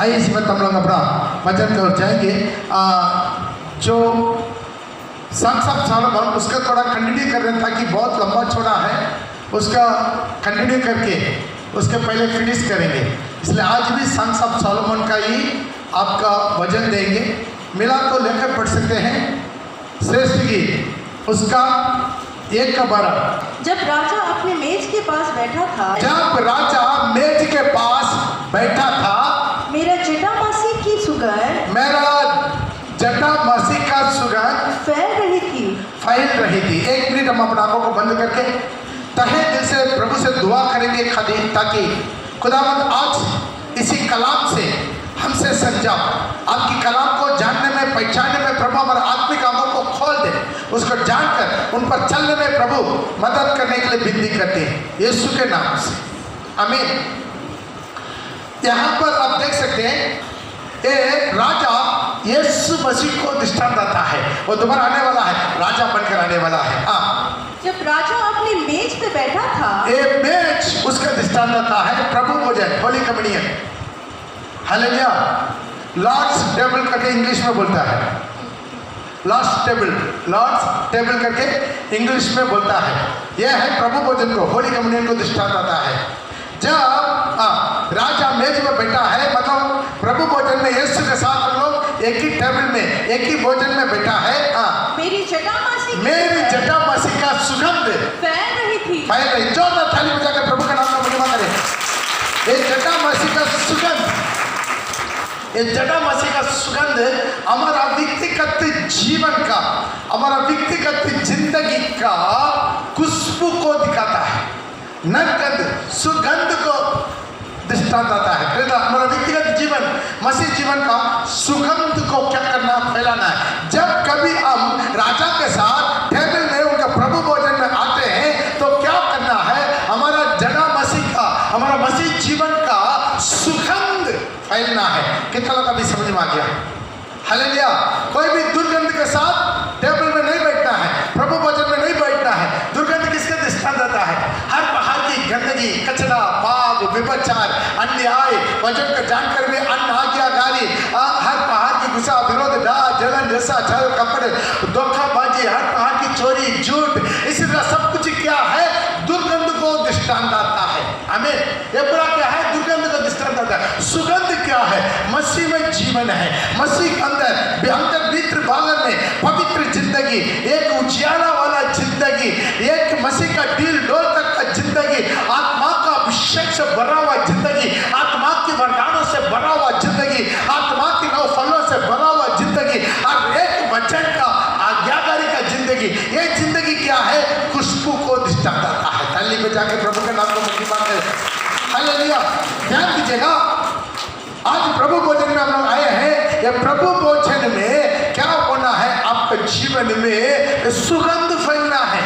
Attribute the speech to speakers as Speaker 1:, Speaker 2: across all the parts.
Speaker 1: आइए इसी वक्त हम लोग अपना वचन की ओर जाएंगे। जो संत ऑफ सॉलोमन उसका थोड़ा कंटिन्यू कर रहे हैं ताकि बहुत लंबा छोड़ा है, उसका कंटिन्यू करके उसके पहले फिनिश करेंगे। इसलिए आज भी संत ऑफ सॉलोमन का ही आपका वचन देंगे। मिला तो लेकर पढ़ सकते हैं श्रेष्ठ गीत उसका 1:12।
Speaker 2: जब राजा अपने मेज के पास बैठा था,
Speaker 1: जब राजा मेज के पास बैठा था,
Speaker 2: मेरा जटामासी की सुगंध,
Speaker 1: मेरा जटामासी का सुगंध
Speaker 2: फैल रही थी।
Speaker 1: एक मिनट हम अपने आंखों को बंद करके तहे दिल से प्रभु से दुआ करेंगे ताकि खुदावंद आज इसी कलाम से हमसे समझा, आपकी कलाम को जानने में पहचानने में प्रभु हमारे आत्मिक आंखों को खोल दे, उसको जानकर उन पर चलने में प्रभु मदद करने के लिए विनती करते हैं यीशु के नाम से, आमीन। यहाँ पर आप देख सकते हैं एक राजा यीशु मसीह को दृष्टांत देता है, वो दोबारा आने वाला है, राजा बनकर आने वाला है।
Speaker 2: जब राजा अपनी मेज पे बैठा था,
Speaker 1: एक मेज उसका दृष्टांत देता है, प्रभु भोजन, holy communion, hallelujah. Lord's table करके इंग्लिश में बोलता है, लॉर्ड्स टेबल करके इंग्लिश में बोलता है। यह है प्रभु भोजन को, होली कम्युनियन को दृष्टांत आता है। जब राजा मेज में बैठा है, मतलब प्रभु भोजन में यीशु के साथ हम लोग एक ही टेबल में एक ही भोजन में बैठा है।
Speaker 2: मेरी
Speaker 1: जटामासी का सुगंध
Speaker 2: फैल रही थी।
Speaker 1: जोरदार थाली बजाकर प्रभु का नाम का महिमा करें। ये जटामासी का सुगंध, ये जटामासी का सुगंध हमारा व्यक्तिगत जीवन का, हमारा व्यक्तिगत जिंदगी का खुशबू को दिखाता है, नगंध सुगंध को दृष्टांत आता है। हमारा व्यक्तिगत जीवन, मसीह जीवन का सुगंध को क्या करना, फैलाना है। जब कभी हम राजा के साथ टेबल में उनका प्रभु भोजन में आते हैं तो क्या करना है, हमारा जड़ा मसीह का, हमारा मसीह जीवन का सुगंध फैलना है। कितना लोग अभी समझ में आ गया? हालेलुया। कोई भी दुर्गंध के साथ टेबल में नहीं बैठना है, प्रभु भोजन में नहीं बैठना है। दुर्गंध किसका दृष्टांत देता है? हर प्रकार की गंदगी, कचरा, पाप, व्यभिचार, अन्याय, वचन का जानकर भी अन्न आज्ञाकारी, हर प्रकार की गुस्सा, विरोध, डाह, जलन, जैसा छल, कपड़े, धोखाबाजी, हर प्रकार की चोरी, झूठ, इसी तरह सब कुछ क्या है, दुर्गंध को दृष्टांत आता है। हमें ये पूरा क्या है, दुर्गंध को दृष्टांत आता है। सुगंध क्या है? मसीह में जीवन है, मसीह के अंदर भीतर भागन में पवित्र जिंदगी, एक उजियाला वाला जिंदगी, एक मसीह का दिल डोल तक का जिंदगी, आत्मा का अभिषेक से भरा हुआ जिंदगी, आत्मा की वरदानों से भरा हुआ जिंदगी, आत्मा के नौ फलों से भरा हुआ जिंदगी, और एक वचन का आज्ञाकारी का जिंदगी। ये जिंदगी क्या है? खुशबू को दृष्टांत आता है। ताली बजा के प्रभु के नाम को महिमा करें। हालेलुया। ध्यान दीजिएगा, आज प्रभु भोजन में हम लोग आए हैं। ये प्रभु भोजन में क्या होना है? आपके जीवन में सुगंध फैलना है,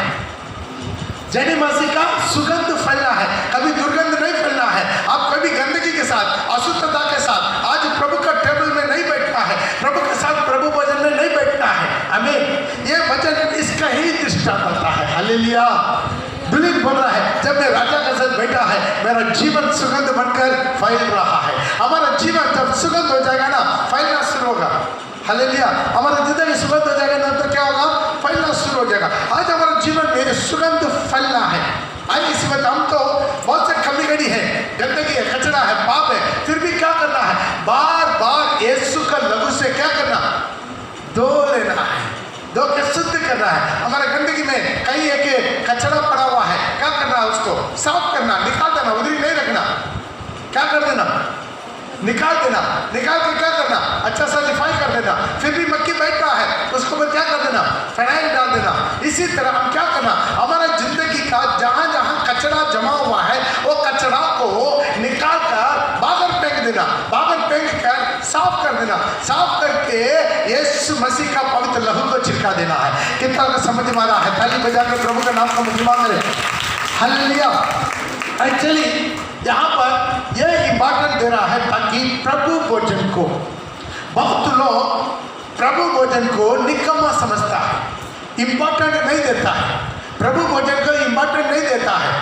Speaker 1: जटामासी का सुगंध फैलना है, कभी दुर्गंध नहीं फैलना है। आप कभी गंदगी के साथ, अशुद्धता के साथ आज प्रभु का टेबल में नहीं बैठना है, प्रभु के साथ प्रभु भोजन में नहीं बैठना है। आमीन। ये वचन इसका ही दृष्टांत आता है। हालेलुया। दुलित बोल रहा है, जब मैं राजा के साथ बैठा है, मेरा जीवन सुगंध बनकर फैल रहा है। हमारा जीवन जब सुगंध हो जाएगा ना, फैलना शुरू होगा। हालेलुया। हमारा जिंदगी सुगंध हो जाएगा ना, तो क्या होगा? फैलना शुरू हो जाएगा। आज हमारा जीवन में सुगंध फैलना है। आज इस वक्त हम तो बहुत से कमी गड़ी है, गंदगी है, कचरा है, पाप है, फिर भी क्या करना है? बार बार यीशु का लहू से क्या करना? धो लेना है, धो के शुद्ध करना है। हमारे गंदगी में कहीं एक कचरा पड़ा हुआ है, क्या करना है? उसको साफ करना, निकाल देना, उधर ही नहीं रखना। क्या कर देना? निकाल देना। निकाल के क्या करना? अच्छा सा लिफाई कर देना। फिर भी मक्खी बैठता है, उसको भी क्या कर देना? फिनाइल डाल देना। इसी तरह हम क्या करना? हमारा जिंदगी का जहाँ जहाँ कचरा जमा हुआ है, वो कचरा को निकाल कर बाहर फेंक देना, बाहर फेंक कर साफ कर देना। साफ करके यीशु मसीह का पवित्र लहू को छिड़का देना है। कितना समझ में आ रहा है? ताली बजा के प्रभु का नाम का महिमा करें। हालेलुया। एक्चुअली यहाँ पर यह इम्पोर्टेंट दे रहा है ताकि प्रभु भोजन को, बहुत लोग प्रभु भोजन को निकम्मा समझता है, इम्पोर्टेंट नहीं देता है, प्रभु भोजन को इम्पोर्टेंट नहीं देता है,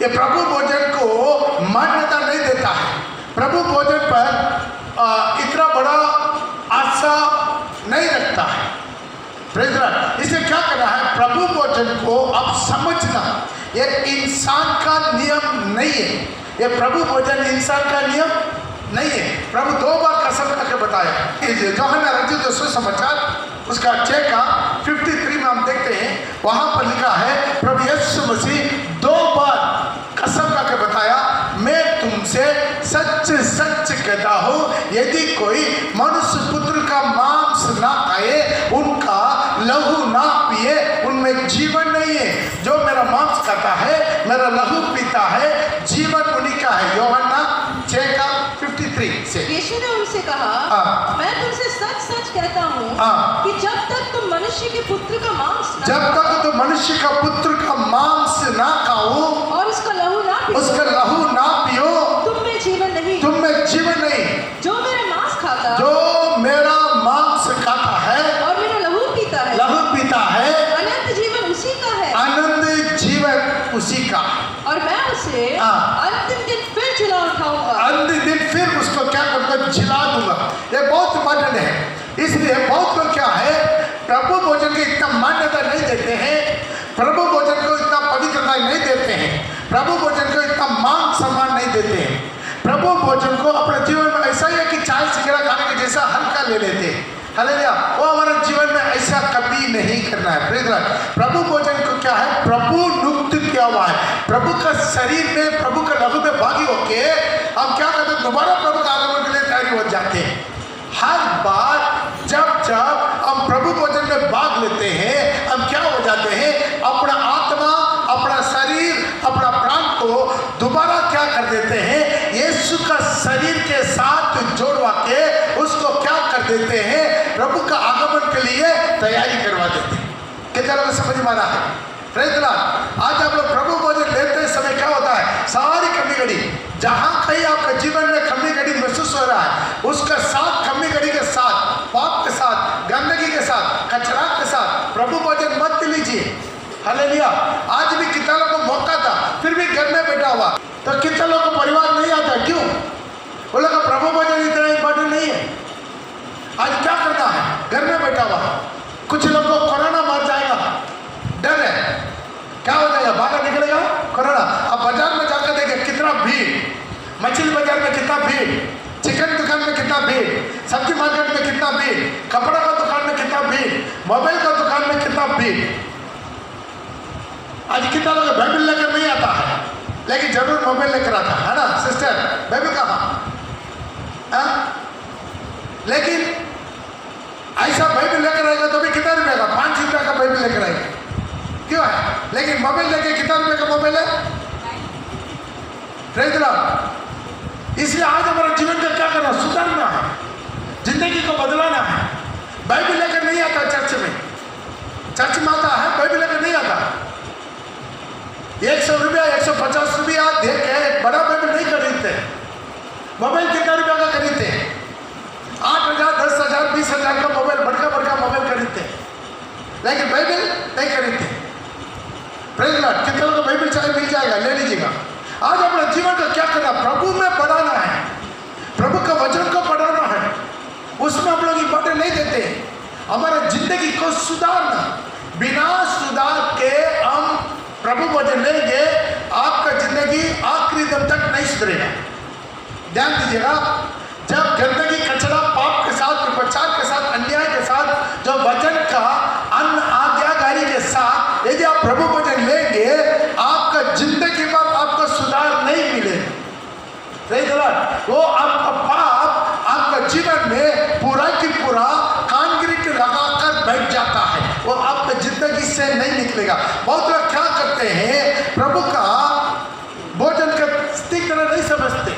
Speaker 1: ये प्रभु भोजन को मान्यता नहीं देता है, प्रभु भोजन पर इतना बड़ा आशा नहीं रखता है। Praise Lord. इसे क्या करना है, प्रभु भोजन को अब समझना ये इंसान का नियम नहीं है। ये प्रभु भोजन इंसान का नियम नहीं है। प्रभु 2 बार कसम करके बताया। यूहन्ना रचित सुसमाचार उसका 6 का 53 में हम देखते हैं, वहां पर लिखा है प्रभु यीशु मसीह 2 बार कसम करके बताया, मैं तुमसे सच सच कहता हूँ, यदि कोई मनुष्य पुत्र का मांस ना खाए, उनका लहू ना पिए, उनमें जीवन नहीं है। जो मेरा मांस खाता है, मेरा लहू पीता है, जीवन उन्हीं का है। यूहन्ना 6 का 53 से।
Speaker 2: यीशु ने उनसे कहा, मैं तुमसे सच सच कहता हूँ कि जब तक तुम मनुष्य के पुत्र का मांस ना खाओ और उसका लहू ना पियो, तुम में जीवन नहीं। जो मेरा मांस खाता है और मेरा लहू पीता है, अनंत जीवन उसी का, और मैं उसे अंतिम दिन फिर जिला उठाऊंगा।
Speaker 1: अंतिम दिन फिर उसको क्या करूंगा, जिला दूंगा। ये बहुत इंपॉर्टेंट है। इसलिए बहुत लोग क्या है, प्रभु भोजन की इतना मान्यता नहीं देते हैं, प्रभु भोजन को इतना पवित्रता नहीं देते हैं, प्रभु भोजन को इतना मान सम्मान नहीं देते हैं। प्रभु भोजन को अपने जीवन में ऐसा ही है कि चाय सिगरेट खाने के जैसा हल्का ले लेते हैं। हालेलुया। वो हमारे जीवन में ऐसा कभी नहीं करना है। Praise Lord. प्रभु भोजन को क्या है, प्रभु नियुक्त किया हुआ है। प्रभु का शरीर में, प्रभु का लहू में भागी होके हम क्या करते हैं, दोबारा प्रभु का आगमन के लिए तैयारी हो जाते हैं। हर बार जब हम प्रभु भोजन में भाग लेते हैं, हम क्या हो जाते हैं, अपना आत्मा, अपना शरीर, अपना प्राण को दोबारा क्या कर देते हैं, यीशु का शरीर के साथ जोड़वा के उसको क्या कर देते हैं, प्रभु का आगमन के लिए तैयारी करवा देते हैं। कितना लोग समझ में आ रहा है? Praise Lord. आज आप लोग प्रभु भोजन लेते समय क्या होता है, सारी कमी घड़ी, जहां कहीं आपके जीवन में कमी घड़ी महसूस हो रहा है, उसका साथ कमी घड़ी के साथ, पाप के साथ, गंदगी के साथ, कचरा के साथ प्रभु भोजन मत लीजिए। हालेलुया। आज भी कितना लोगों को मौका था, फिर भी घर में बैठा हुआ, तो कितना लोगों को परिवार नहीं आता, क्यों? वो लोग प्रभु भोजन इतना इंपॉर्टेंट नहीं है। आज क्या करना है, घर में बैठा हुआ। कुछ लोगों को कोरोना मार जाएगा, डर है, क्या हो जाएगा, बाहर निकलेगा कोरोना। अब बाजार में जाकर देखें कितना भीड़, मछली बाजार में कितना भीड़, चिकन दुकान में कितना भीड़, सब्जी मार्केट में कितना भीड़, कपड़ा का दुकान में कितना भीड़, मोबाइल का दुकान में कितना भीड़। आज कितना लोग बाइबल लेकर नहीं आता है, लेकिन जरूर मोबाइल लेकर आता है ना सिस्टर, बाइबल कहाँ? लेकिन ऐसा बाइबल लेकर आएगा तो भी कितना रुपए का, 5 रुपये का बाइबल लेकर आएगा, क्यों है? लेकिन मोबाइल लेके कितना रुपए का मोबाइल है? Praise Lord. इसलिए आज हमारा जीवन का क्या करना, सुधारना है, जिंदगी को बदलाना है। बाइबल लेकर नहीं आता चर्च में आता है, बाइबल लेकर नहीं आता। 100 रुपया 150 रुपया दे के एक बड़ा बाइबल नहीं खरीदते। मोबाइल कितना रुपया का खरीदते हैं? 8,000 10,000 20,000 का मोबाइल, बड़का मोबाइल खरीदते हैं, लेकिन बाइबल नहीं खरीदते। Praise Lord. कितने लोगों को बाइबल चाहिए, मिल जाएगा, ले लीजिएगा। आज अपने जीवन का क्या करना, प्रभु में बढ़ाना है, प्रभु का वचन को बढ़ाना है, उसमें हम लोग इंपॉर्टेंट नहीं देते। हमारा जिंदगी को सुधारना, बिना सुधार के हम प्रभु वचन लेंगे, आपका जिंदगी आखिरी दम तक नहीं सुधरेगा। ध्यान दीजिएगा, जब गंदगी, कचरा, पाप के साथ, विपचार के साथ, अन्याय के साथ, जो वचन का आज्ञाकारी के साथ यदि आप प्रभु वचन लेंगे, आपका जिंदगी पर आपको सुधार नहीं मिलेगा। Praise Lord. वो आपका पाप आपका जीवन में पूरा की पूरा कांक्रीट लगाकर बैठ जाता है, वो आपका जिंदगी से नहीं निकलेगा। बहुत लोग क्या करते हैं, प्रभु का भोजन का ठीक तरह नहीं समझते।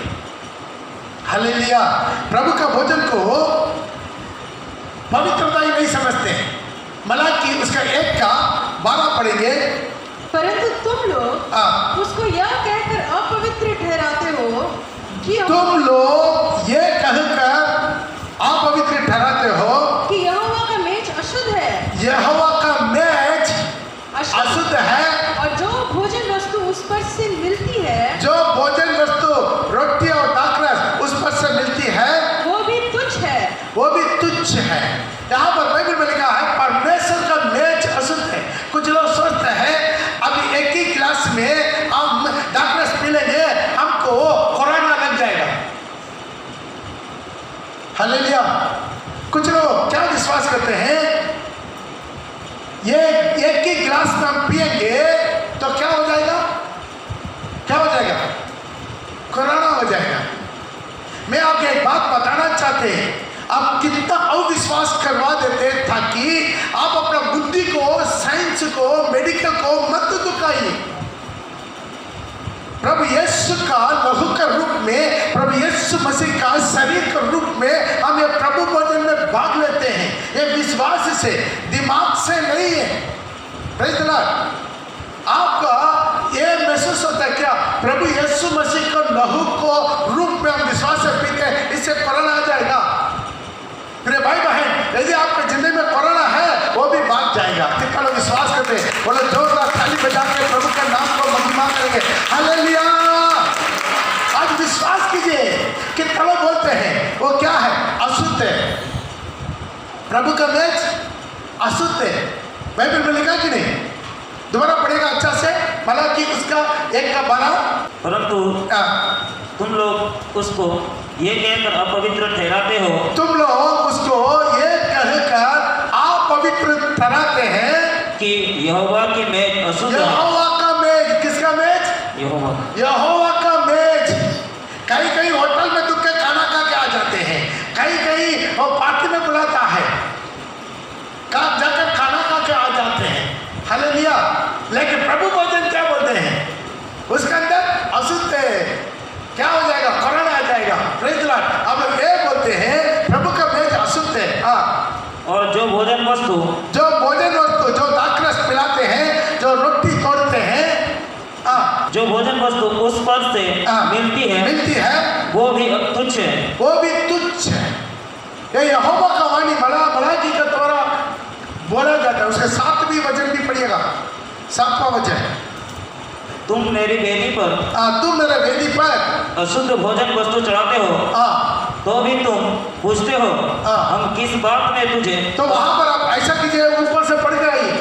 Speaker 1: हालेलुया। प्रभु का भोजन को पवित्रता ही नहीं समझते हैं। मलाकी उसका 1 का 12 पढ़ेंगे।
Speaker 2: परंतु तुम लोग उसको यह कहकर अपवित्र ठहराते हो कि
Speaker 1: तुम लोग ये कहकर अपवित्र ठहराते हो
Speaker 2: कि यहोवा का मेज अशुद्ध है।
Speaker 1: यहोवा का मेज अशुद्ध है,
Speaker 2: और जो भोजन वस्तु उस पर से मिलती है,
Speaker 1: जो भोजन वस्तु रोटी और दाखरस उस पर से मिलती है,
Speaker 2: वो भी
Speaker 1: है। यहाँ पर बाइबल में लिखा है परमेश्वर का मेज अशुद्ध है। कुछ लोग सोचते हैं अभी एक ही गिलास में हम डार्कनेस पी लेंगे हमको कोरोना लग जाएगा। हालेलुया। कुछ लोग क्या विश्वास करते हैं ये एक ही गिलास में हम पिएंगे तो क्या हो जाएगा, क्या हो जाएगा, कोरोना हो जाएगा। मैं आपको एक बात बताना चाहते हैं, आप कितना अविश्वास करवा देते ताकि आप अपना बुद्धि को, साइंस को, मेडिकल को मत दुखाइए। प्रभु यीशु का लहू के रूप में, प्रभु यीशु मसीह का शरीर के रूप में हम ये प्रभु भोजन में भाग लेते हैं। ये विश्वास से, दिमाग से नहीं है। Praise the Lord. आपका ये महसूस होता है क्या प्रभु यीशु मसीह को लहू को रूप में हम विश्वास से पीते हैं, इससे कोरोना आ जाएगा। मेरे भाई बहन, यदि आपके जिंदगी में कोरोना है वो भी भाग जाएगा। कितना लोग विश्वास करते हैं? बोलो जोरदार ताली बजा के प्रभु के नाम को महिमा करेंगे। हालेलुया। आज विश्वास कीजिए। कितना लोग बोलते हैं वो क्या है, अशुद्ध है। प्रभु का मेज अशुद्ध है। बाइबल में लिखा कि नहीं? दोबारा पढ़ेगा अच्छा से, भला कि उसका 1:12।
Speaker 3: परंतु तुम लोग उसको ये कहकर अपवित्र ठहराते हो,
Speaker 1: तुम लोग उसको ये कहकर अपवित्र ठहराते हैं
Speaker 3: कि यहोवा की मेज अशुद्ध है।
Speaker 1: यहोवा का मेज, किसका मेज?
Speaker 3: यहोवा
Speaker 1: यहोवा का मेज। कहीं कहीं होटल में दुख के खाना खा के आ जाते हैं, कहीं कहीं वो पार्टी में बुलाता है, कहाँ जाकर खाना खा के आ जाते हैं। हालेलुया। लेकिन प्रभु भोजन क्या बोलते हैं? उसके अंदर अशुद्ध है, क्या हो जाएगा, कोरोना आ जाएगा। Praise the Lord. अब लोग ये बोलते हैं प्रभु का मेज अशुद्ध है।
Speaker 3: और जो भोजन वस्तु,
Speaker 1: जो दाखरस पिलाते हैं, जो रोटी तोड़ते हैं,
Speaker 3: जो भोजन वस्तु उस पद से मिलती है वो भी तुच्छ है,
Speaker 1: वो भी तुच्छ है। ये यहोवा का वाणी मलाकी के द्वारा बोला जाता है। उसके 7वीं वचन भी पढ़िएगा, 7वां वचन।
Speaker 3: तुम मेरी वेदी पर,
Speaker 1: तुम मेरे वेदी पर
Speaker 3: अशुद्ध भोजन वस्तु चढ़ाते हो, तो भी तुम पूछते हो हम किस बात में तुझे।
Speaker 1: तो वहां पर आप ऐसा कीजिए, ऊपर से पढ़ के आइए।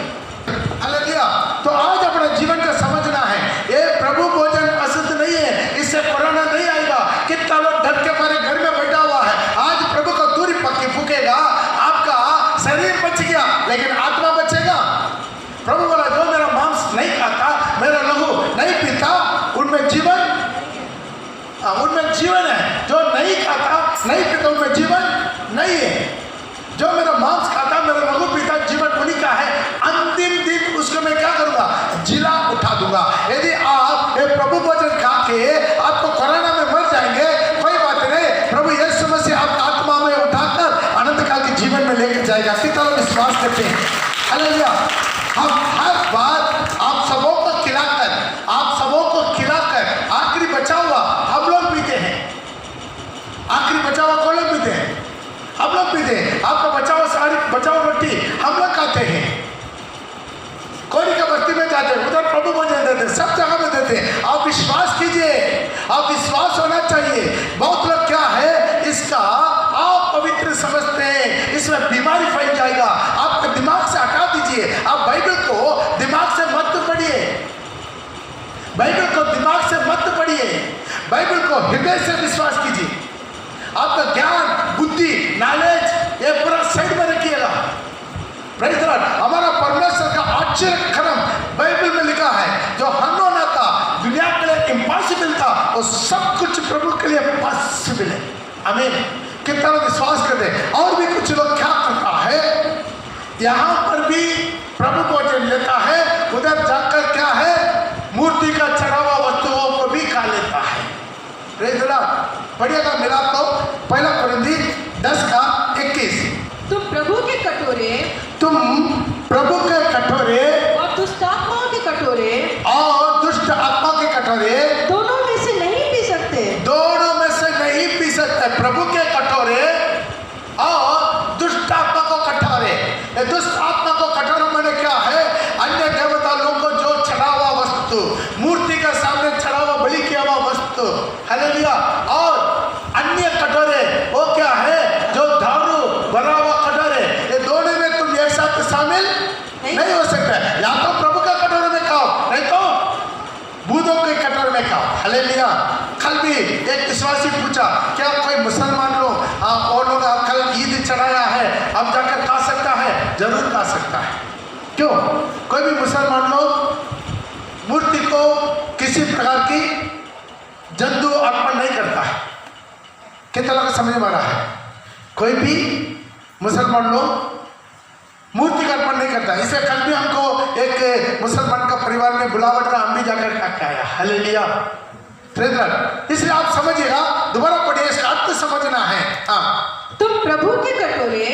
Speaker 1: हालेलुया। तो आज अपने जीवन का समझना है ये प्रभु भोजन अशुद्ध नहीं है, इससे कोरोना नहीं आएगा। कितना लोग डर के मारे घर में बैठा हुआ है। आज प्रभु का दूरी पक्की फूकेगा, आपका शरीर बच गया लेकिन आत्मा बचेगा। प्रभु बोला जो मेरा मांस नहीं खाता, मेरा लहू नहीं पीता, उनमें जीवन है। जो नहीं खाता नहीं पीता उनमें जीवन नहीं है। जो मेरा मांस खाता, मेरा लहू पीता, जीवन उन्हीं का है। अंतिम दिन उसको मैं क्या करूंगा, जिला उठा दूंगा। यदि आप ये प्रभु भोजन खा के आपको कोरोना में मर जाएंगे, कोई बात नहीं, प्रभु यीशु मसीह आपका आत्मा में उठाकर अनंत काल के जीवन में लेकर जाएगा। कितना लोग विश्वास करते हैं? हालेलुया। हम हर बार आप सबों को खिलाकर आखिरी बचा हुआ हम लोग पीते हैं। आखिरी बचा हुआ कौन लोग पीते हैं? हम लोग पीते हैं। आपका बचा हुआ सारी बचा हुआ रोटी हम लोग खाते हैं। कोई का बस्ती में जाते हैं, उधर प्रभु भोजन देते हैं, सब जगह में देते हैं। आप विश्वास कीजिए, आप विश्वास होना चाहिए। बहुत लोग क्या है इसका आप पवित्र समझते हैं, इसमें बीमारी फैल जाएगा। आपके दिमाग से हटा दीजिए। आप बाइबल को दिमाग से मत पढ़िए, बाइबल को दिमाग से मत पढ़िए, बाइबल को हृदय से विश्वास कीजिए। आपका ज्ञान, बुद्धि, नॉलेज ये पूरा साइड में रखिएगा। Praise the Lord. हमारा परमेश्वर का आश्चर्य कर्म बाइबल में लिखा है, जो अनहोना था, दुनिया के लिए इम्पॉसिबल था, वो सब कुछ प्रभु के लिए पॉसिबल है। आमीन। कितना लोग विश्वास करते हैं? और भी कुछ लोग क्या करता है, यहाँ पर भी प्रभु भोजन लेता है, उधर जाकर क्या है, मूर्ति का चढ़ा हुआ वस्तुओं को भी खा लेता है। Praise the Lord. पढ़िएगा मिलाप तो 1 कोरिन्थी 10:21।
Speaker 2: तुम प्रभु के कटोरे और दुष्ट आत्माओं के कटोरे दोनों में से नहीं पी सकते।
Speaker 1: प्रभु के कटोरे और दुष्ट आत्मा को कटोरे। दुष्ट आत्मा को कटोरे मैंने क्या है, अन्य देवता लोगों को जो चढ़ा हुआ वस्तु, मूर्ति के सामने चढ़ा हुआ बलि किया हुआ वस्तु। हालेलुया। और अन्य कटोरे वो क्या है, जो दारू भरा हुआ कटोरे विश्वासी पूछा, क्या कोई मुसलमान लोग और लोग कल ईद चढ़ाया है, अब जाकर खा सकता है? जरूर खा सकता है। क्यों? कोई भी मुसलमान लोग मूर्ति को किसी प्रकार की जंतु अर्पण नहीं करता है। कितना लोग समझ में आ रहा है? कोई भी मुसलमान लोग मूर्ति का अर्पण नहीं करता। इसे कल भी हमको एक मुसलमान का परिवार में बुलावट रहा, हम भी जाकर खा के आया। हालेलुया। इसलिए आप समझिएगा, दोबारा पढ़िए, इसका अर्थ समझना है। हाँ,
Speaker 2: तुम प्रभु के कटोरे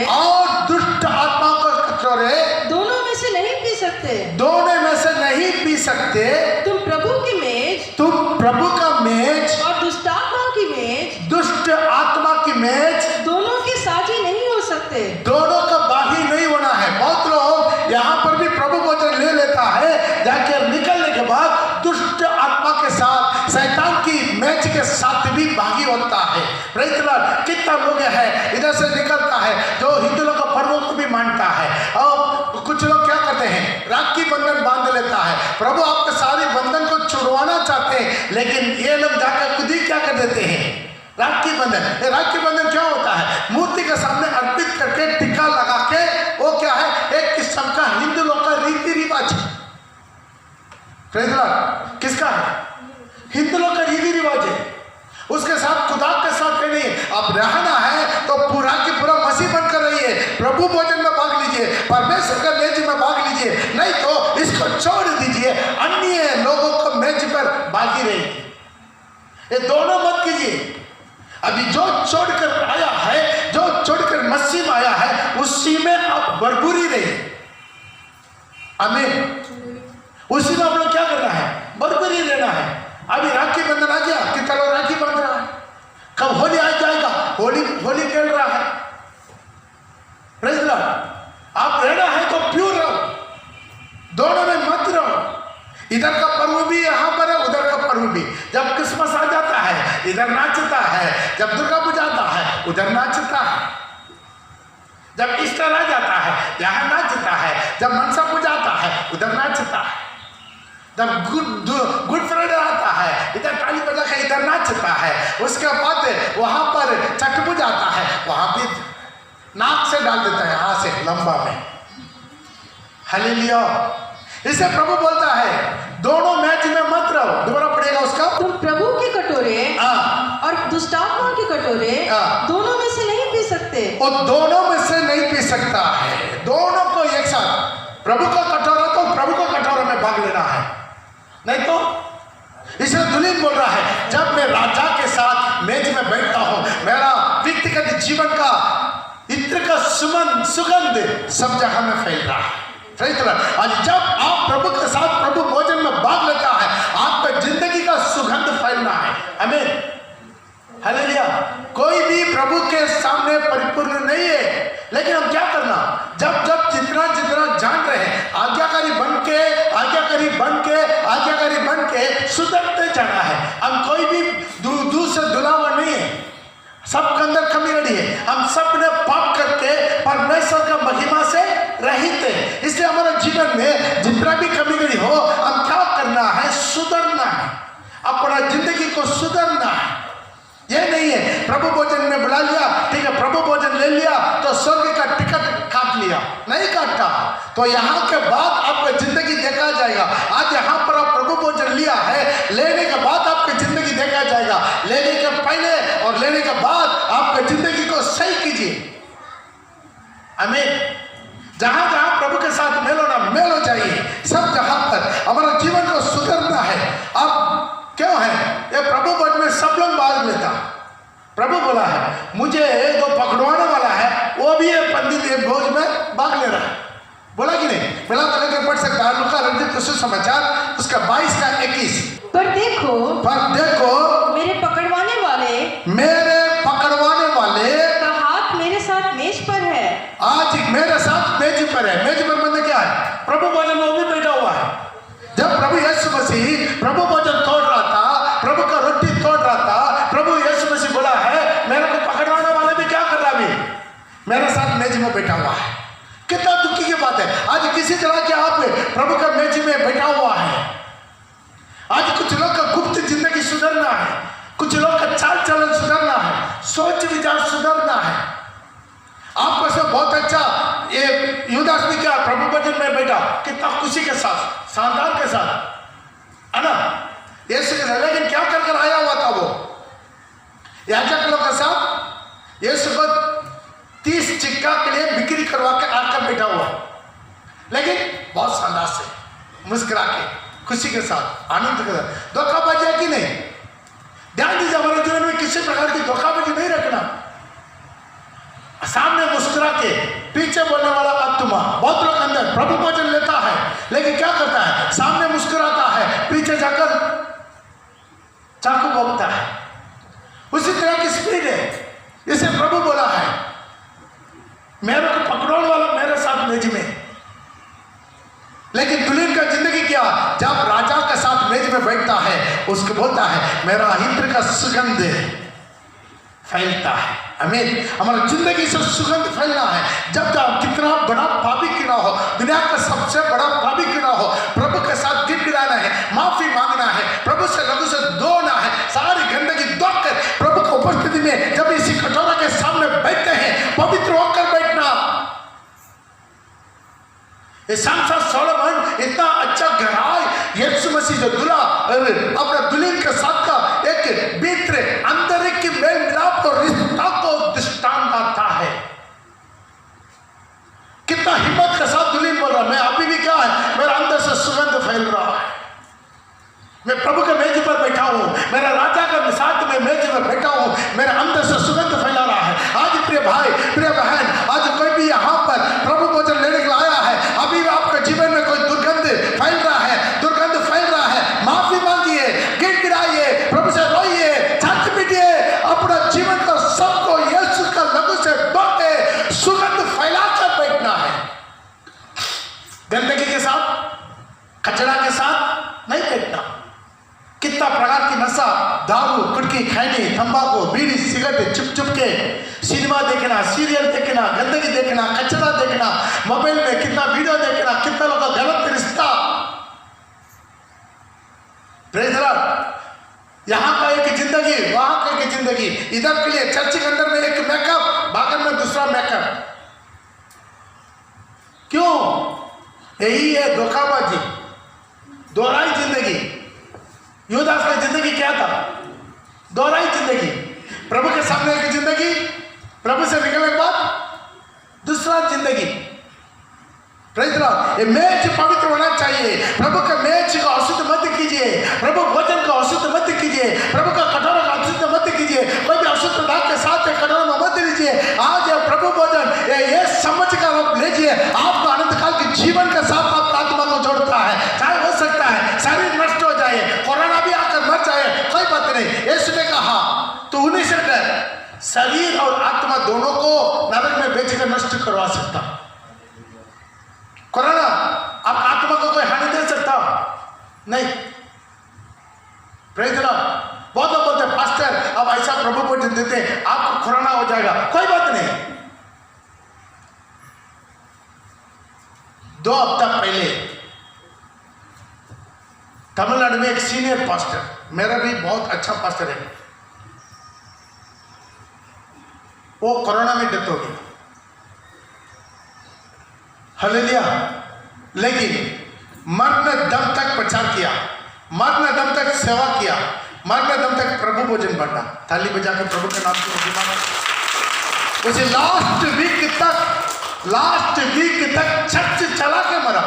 Speaker 1: और
Speaker 2: दुष्ट आत्माओं के कटोरे दोनों में से नहीं पी सकते। तुम प्रभु का मेज
Speaker 1: और
Speaker 2: दुष्ट
Speaker 1: आत्मा की मेज
Speaker 2: दोनों के साझी नहीं हो सकते।
Speaker 1: दोनों का बागी नहीं होना है। बहुत लोग यहाँ पर भी प्रभु भोजन ले लेता है, जाकर निकलने के बाद दुष्ट आत्मा के साथ, शैतान की मेज के साथ भी बागी होता है। Praise the Lord. कितना लोग है इधर से निकलता है जो हिंदू लोग का पर्वों को भी मानता है, और कुछ लोग क्या करते हैं, राखी बंधन बांध लेता है। प्रभु आपके सारे बंधन को छुड़वाना चाहते हैं, लेकिन ये लोग जाकर खुद ही क्या कर देते हैं, राखी बंधन। राखी बंधन क्या होता है? मूर्ति के सामने अर्पित करके टिक्का लगा के, वो क्या है, एक किस्म का हिंदू लोग का रीति रिवाज। Praise the Lord. किसका है? हिंदू लोग का रीति रिवाज है। उसके साथ खुदा के साथ नहीं है। अब रहना है तो पूरा की पूरा मसीह बनकर रहिए, प्रभु भोजन में भाग लीजिए, परमेश्वर का मेज में भाग लीजिए, नहीं तो इसको छोड़ दीजिए, अन्य लोगों को मेज पर भागी रहिए। ये दोनों मत कीजिए। अभी जो छोड़कर आया है, जो छोड़कर मसीह में आया है, उसी में आप बरबुरी रहिए। आमीन। उसी में आप लोग क्या करना है, बरबुरी रहना है। अभी राखी बंधन आ गया, कितना लोग राखी बांध रहा है, कब होली आ जाएगा, होली खेल रहा है। Praise the Lord. आप रहना है तो प्योर रहो, दोनों में मत रहो। इधर का पर्व भी यहाँ पर है, उधर का पर्व भी। जब क्रिसमस आ जाता है इधर नाचता है, जब दुर्गा पूजा आता है उधर नाचता है, जब ईस्टर आ जाता है यहाँ नाचता है, जब मनसा पूजा आता है उधर नाचता है, जब गुड फ्राइडे आता है इधर ताली बजा के इधर नाचता है। उसके बाद वहाँ पर छठ पूजा आता है, वहाँ भी नाक से डाल देता है, यहाँ से लंबा में। हालेलुया। इसे प्रभु बोलता है दोनों मैच में मत रहो। दोबारा पढ़ेगा उसका,
Speaker 2: तुम प्रभु के कटोरे और दुष्ट आत्मा के कटोरे दोनों में से नहीं पी सकते।
Speaker 1: और दोनों में से नहीं पी सकता है, दोनों को एक साथ। प्रभु का कटोरा तो प्रभु का कटोरा में भाग लेना है, नहीं तो। इसलिए दुल्हन बोल रहा है, जब मैं राजा के साथ मेज में बैठता हूं, मेरा व्यक्तिगत जीवन का इत्र का सुगंध सब जगह में फैल रहा है। आज जब आप प्रभु के साथ प्रभु भोजन में भाग लेता है, आपका जिंदगी का सुगंध फैलना है। आमीन। हालेलुया। कोई भी प्रभु के सामने परिपूर्ण नहीं है, लेकिन हम क्या करना, जब जितना जान रहे हैं, आज्ञाकारी बन के सुधरते जाना है। हम कोई भी दूर से दुलावा नहीं है, सबके अंदर कमी रही है। हम सब ने पाप करके परमेश्वर का महिमा से रहित है। इसलिए हमारे जीवन में जितना भी कमी रही हो, हम क्या करना है, सुधरना है, अपना जिंदगी को सुधरना है। ये नहीं है प्रभु भोजन में बुला लिया, ठीक है, प्रभु भोजन ले लिया तो स्वर्ग का टिकट काट लिया, नहीं काटता। तो यहाँ के बाद आपका जिंदगी देखा जाएगा। आज यहाँ पर आप प्रभु भोजन लिया है, लेने के बाद आपकी जिंदगी देखा जाएगा। लेने के पहले और लेने के बाद आपकी जिंदगी को सही कीजिए। आमीन। जहाँ जहाँ प्रभु के साथ मेल हो जाइए, सब जहाँ पर हमारा जीवन को सुधरना है। अब क्यों है ये प्रभु भोज में सब लोग भाग लेता। प्रभु बोला है, मुझे जो पकड़वाने वाला है वो भी ये पंडित ये भोज में भाग ले रहा है। बोला कि नहीं? पहला तो लेकर पढ़ सकता है लूका रचित सुसमाचार उसका 22 का 21।
Speaker 2: पर देखो मेरे पकड़वाने वाले का हाथ मेरे साथ मेज पर है।
Speaker 1: आज मेरे साथ मेज पर है। मेज पर मतलब क्या है? प्रभु भोजन में वो भी बैठा हुआ है। जब प्रभु यीशु मसीह प्रभु भोजन तोड़ रहा था, प्रभु का रोटी तोड़ रहा था, प्रभु यीशु मसीह बोला है, मेरे को पकड़वाने वाला भी क्या कर रहा है, मेरे साथ मेज में बैठा हुआ है। कितना दुखी की बात है। आज किसी तरह के आप प्रभु का मेज में बैठा हुआ है, आज कुछ लोग का गुप्त जिंदगी सुधरना है, कुछ लोग का चाल चलन सुधरना है, सोच विचार सुधरना है। आपको सब बहुत अच्छा, ये युवदास ने क्या प्रभु भजन में बैठा कितना खुशी के साथ, शानदार के साथ, है ना, यीशु के साथ। लेकिन क्या कर कर आया हुआ था वो याजक लोग के साथ, यीशु को 30 चिक्का के लिए बिक्री करवा के आकर बैठा हुआ, लेकिन बहुत शानदार से मुस्कुरा के, खुशी के साथ, आनंद के साथ। धोखाबाजी है कि नहीं? ध्यान दीजिए, हमारे जीवन में किसी प्रकार की धोखाबाजी नहीं रखना। सामने मुस्कुरा के, पीछे बोलने वाला आत्मा। बहुत लोग अंदर प्रभु वचन लेता है, लेकिन क्या करता है? सामने मुस्कुराता है, पीछे जाकर चाकू भोगता है। उसी तरह की स्पीड है। इसे प्रभु बोला है, मेरे को पकड़ोने वाला मेरे साथ मेज में। लेकिन दुल्हन का जिंदगी क्या? जब राजा के साथ मेज में बैठता है, उसको बोलता है मेरा इत्र का सुगंध फैलता है। आमीन। हमारा जिंदगी से सुगंध फैलना है। जब तक कितना बड़ा पापी क्यों ना हो, दुनिया का सबसे बड़ा पापी क्यों ना हो, प्रभु के साथ गिड़गिड़ाना है, माफी मांगना है, प्रभु से लहू से धोना है, सारी गंदगी धोकर प्रभु की उपस्थिति में जब इसी कटोरा के सामने बैठते हैं, पवित्र होकर बैठना। ये सांसद सोलोमन इतना अच्छा गहराई यीशु मसीह जो दूल्हा अपने दुल्हन के साथ का एक भीतर अंदर की मेल मिलाप और रिश्ता को दृष्टांत आता है। कितना हिम्मत के साथ दुल्हन बोल रहा, मैं अभी भी क्या है, मेरा अंदर से सुगंध फैल रहा है, मैं प्रभु के मेज पर बैठा हूं, मेरा राजा का साथ में मेज पर बैठा हूं, मेरे अंदर से सुगंध फैला रहा है। आज प्रिय भाई, प्रिय बहन, आज कोई भी यहाँ पर प्रभु भोजन लेने के लिए आया है, अभी आपके जीवन में कोई दुर्गंध फैल रहा है, दुर्गंध फैल रहा है, माफी मांगिए, गिड़गिड़ाइए, प्रभु से रोइए, छाती पीटिए, अपना जीवन का सबको यीशु का लहू से धोके सुगंध फैलाकर बैठना है। गंदगी के साथ, कचरा के साथ नहीं बैठना। कितना प्रकार की नशा, दारू, गुटखी, खैनी, तंबाकू, बीड़ी, सिगरेट, चुप चुप के सिनेमा देखना, सीरियल देखना, गंदगी देखना, कचरा देखना, मोबाइल में कितना वीडियो देखना, कितना लोग का गलत रिश्ता। Praise the Lord. यहाँ का एक जिंदगी, वहां का एक जिंदगी, इधर के लिए चर्च के अंदर में एक मेकअप, बागन में दूसरा मेकअप। क्यों? यही है धोखाबाजी, दोहराई जिंदगी। युवदास की जिंदगी क्या था? दोहराई जिंदगी। प्रभु के सामने की जिंदगी, प्रभु से निकलने के बाद दूसरा जिंदगी। Praise the Lord. ये मेज पवित्र होना चाहिए। प्रभु का मेज को अशुद्ध मत कीजिए, प्रभु भोजन को अशुद्ध मत कीजिए, प्रभु का कटोरा का अशुद्ध मत कीजिए, कोई भी अशुद्ध दाग के साथ कटोरा में मत लीजिए। आज प्रभु भोजन ये समझ कर आप लीजिए, आपको अनंत काल के जीवन के साथ आपका आत्मा को जोड़ता है। चाहे हो सकता है शरीर नष्ट हो जाए, कोरोना भी आकर मर जाए, कोई बात नहीं। यीशु ने कहा तो उन्हीं से डर, शरीर और आत्मा दोनों को नरक में बेचकर नष्ट करवा सकता। कोरोना अब आत्मा को कोई हानि दे सकता नहीं। Praise the Lord. बहुत लोग बोलते हैं पास्टर अब ऐसा प्रभु को देते हैं आपको कोरोना हो जाएगा, कोई बात नहीं। 2 हफ्ता पहले तमिलनाडु में एक सीनियर पास्टर, मेरा भी बहुत अच्छा पास्टर है, वो कोरोना में डेथ हो गई। हालेलुया। लेकिन मरने दम तक प्रचार किया, मरने दम तक सेवा किया, मरने दम तक प्रभु भोजन बांटा। ताली बजा के प्रभु के नाम को उसे लास्ट वीक तक चर्च चला के मरा।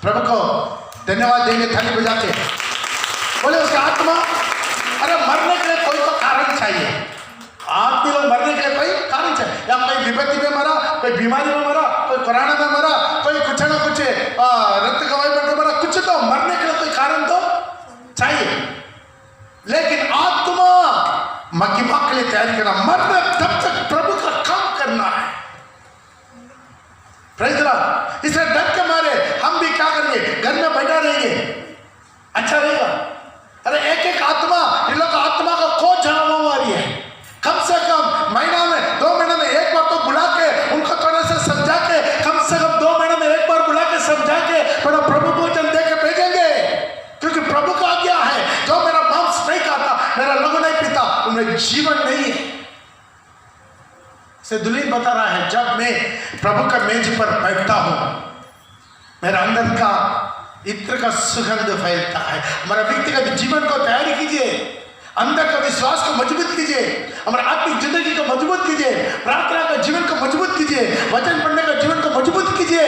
Speaker 1: प्रभु को धन्यवाद देंगे थाली बजा के। बोले उसका आत्मा, अरे मरने के लिए कोई तो कारण चाहिए। आदमी लोग मरने के लिए कोई कारण चाहिए, या कोई विपत्ति में मरा, कोई बीमारी में मरा, कोई कोरोना में मरा, कोई कुछ ना कुछ रक्त गवाही में मरा, कुछ तो मरने के लिए कोई कारण तो चाहिए। लेकिन आत्मा महिमा के लिए तैयारी करना, मरने तब तक प्रभु का काम करना है। Praise the Lord. इसलिए डर के मारे हम भी क्या करेंगे, घर में बैठा रहेंगे, अच्छा रहेगा। अरे एक एक आत्मा, इन लोग आत्मा का खोज जमावारी है। कम से कम महीना में 2 महीने में एक बार तो बुला के उनको थोड़ा सा समझा के, कम से कम 2 महीने में एक बार बुला के समझा के थोड़ा प्रभु भोजन दे के भेजेंगे। मेरा लहू नहीं पीता उनमें जीवन नहीं है। से दुल्हन बता रहा है, जब मैं प्रभु का मेज पर बैठता हूं मेरा अंदर का इत्र का सुगंध फैलता है। हमारा व्यक्तिगत जीवन को तैयारी कीजिए, अंदर का विश्वास को मजबूत कीजिए, हमारा आत्मिक जिंदगी को मजबूत कीजिए, प्रार्थना का जीवन को मजबूत कीजिए, वचन पढ़ने का जीवन को मजबूत कीजिए।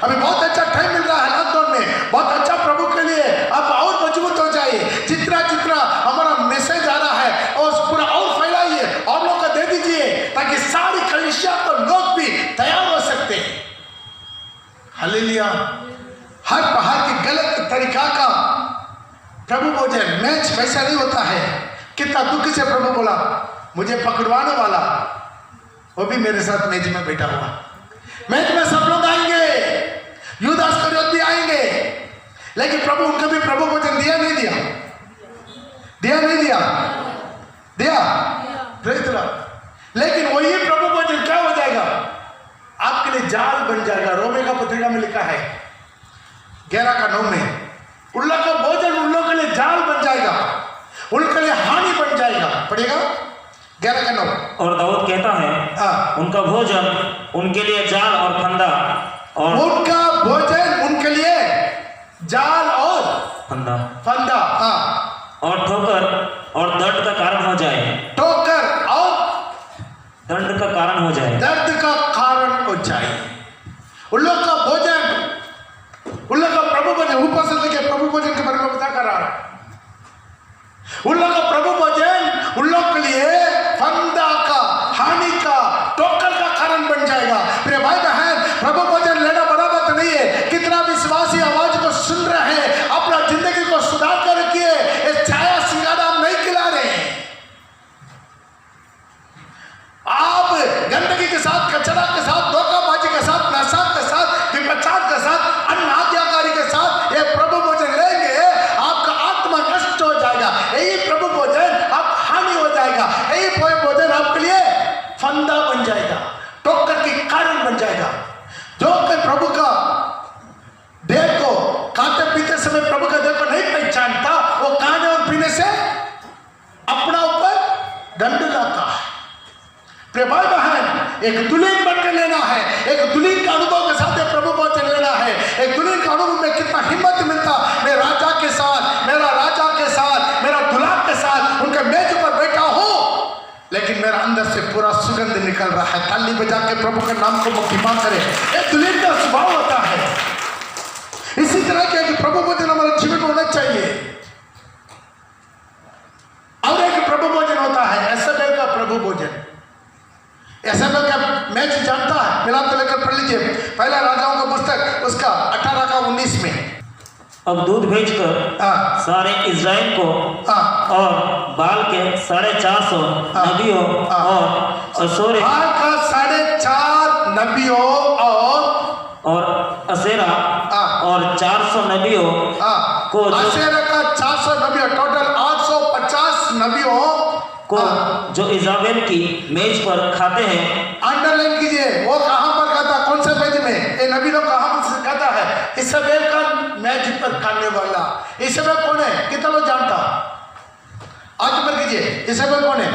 Speaker 1: अभी बहुत अच्छा टाइम मिल रहा है लॉकडाउन में, बहुत अच्छा प्रभु के लिए आप और मजबूत हो जाइए। जितना जितना हमारा मैसेज आ रहा है और पूरा और फैलाइए और लोग को दे दीजिए ताकि सारी कलीसिया को लोग भी तैयार हो सकते हैं। हालेलुया। हर बाहर की गलत तरीका का प्रभु भोजन मैच वैसा नहीं होता है। कितना दुख से प्रभु बोला, मुझे पकड़वाने वाला वो भी मेरे साथ मेज में बैठा हुआ। मेज में सब लोग आएंगे, यूदा इस्करियोत भी आएंगे, लेकिन प्रभु उनको भी प्रभु भोजन दिया नहीं दिया? दिया नहीं दिया? दिया। Praise the Lord. लेकिन वही प्रभु भोजन क्या हो जाएगा? आपके लिए जाल बन जाएगा। रोमे का पत्रिका में लिखा है 11:9 में, उन लोग का भोजन उन लोगों के लिए जाल बन जाएगा, उनके लिए हानि बन जाएगा। पढ़ेगा 11:9।
Speaker 3: और दाऊद कहता है उनका भोजन उनके लिए जाल और फंदा, और
Speaker 1: उनका भोजन उनके लिए जाल और फंदा
Speaker 3: और ठोकर और दर्द का कारण हो जाए।
Speaker 1: ठोकर और
Speaker 3: दर्द का कारण हो जाए।
Speaker 1: दर्द का कारण हो जाए। उन लोग का भोजन, उन लोग का प्रभु भोजन, ऊपर से देखिए प्रभु भोजन के बारे में बता कर रहा है। उन लोग का प्रभु भोजन उन लोग के लिए फंदा का, हानि का, ठोकर का कारण बन जाएगा। मेरे भाई बहन, प्रभु भोजन लेना बड़ा बात नहीं है। कितना विश्वासी आवाज को सुन रहे हैं, अपना जिंदगी को सुधार कर रखिए। इस छाया सिंगार हम नहीं खिला रहे हैं। आप गंदगी के साथ, कचरा के साथ, धोखाबाजी के साथ, नशा के साथ, विपचार के साथ, अन्य आज्ञाकारी के साथ ये प्रभु भोजन लेंगे, आपका आत्मा नष्ट हो जाएगा। यही प्रभु भोजन आप हानि हो जाएगा। यही भोजन आपके लिए फंदा बन जाएगा, ठोकर के कारण बन जाएगा। जो कि प्रभु का देह को खाते पीते समय प्रभु का देह को नहीं पहचानता, वो खाने और पीने से अपना ऊपर दंड लाता है। प्रिय भाई बहन, एक दुल्हन बनकर लेना है, एक दुल्हन का अनुभव के साथ प्रभु भोजन लेना है। एक दुल्हन का अनुभव में कितना हिम्मत मिलता, मैं राजा के साथ, मेरा राजा के साथ, मेरा दुल्हा के साथ उनके मेज पर बैठा हूं, लेकिन मेरा अंदर से पूरा सुगंध निकल रहा है। ताली बजा के प्रभु के नाम को महिमा करें। एक दुल्हन का स्वभाव होता है। इसी तरह के एक प्रभु भोजन हमारे जीवन में होना चाहिए। और एक प्रभु भोजन होता है एसेबेल का प्रभु भोजन। एसेबेल का मैच जानता है, मिलाप तो लेकर पढ़ लीजिए पहला राजाओं का पुस्तक उसका 18:19 में।
Speaker 3: अब दूध भेजकर सारे इज़राइल को और बाल के 450 नबियों और असोरे,
Speaker 1: बाल का 450 नबियों
Speaker 3: और असेरा और 400 नबियों को,
Speaker 1: असेरा का 400 नबियों, टोटल 850 नबियों
Speaker 3: को जो इज़ाबेल की मेज पर खाते हैं।
Speaker 1: अंडरलाइन कीजिए, वो कहां पर खाता, कौन से मेज में? ये नबी लोग कहां पर खाता है? इज़ाबेल का मेज पर खाने वाला। इज़ाबेल कौन है? कितना लोग जानता? आज पर कीजिए, इज़ाबेल कौन है?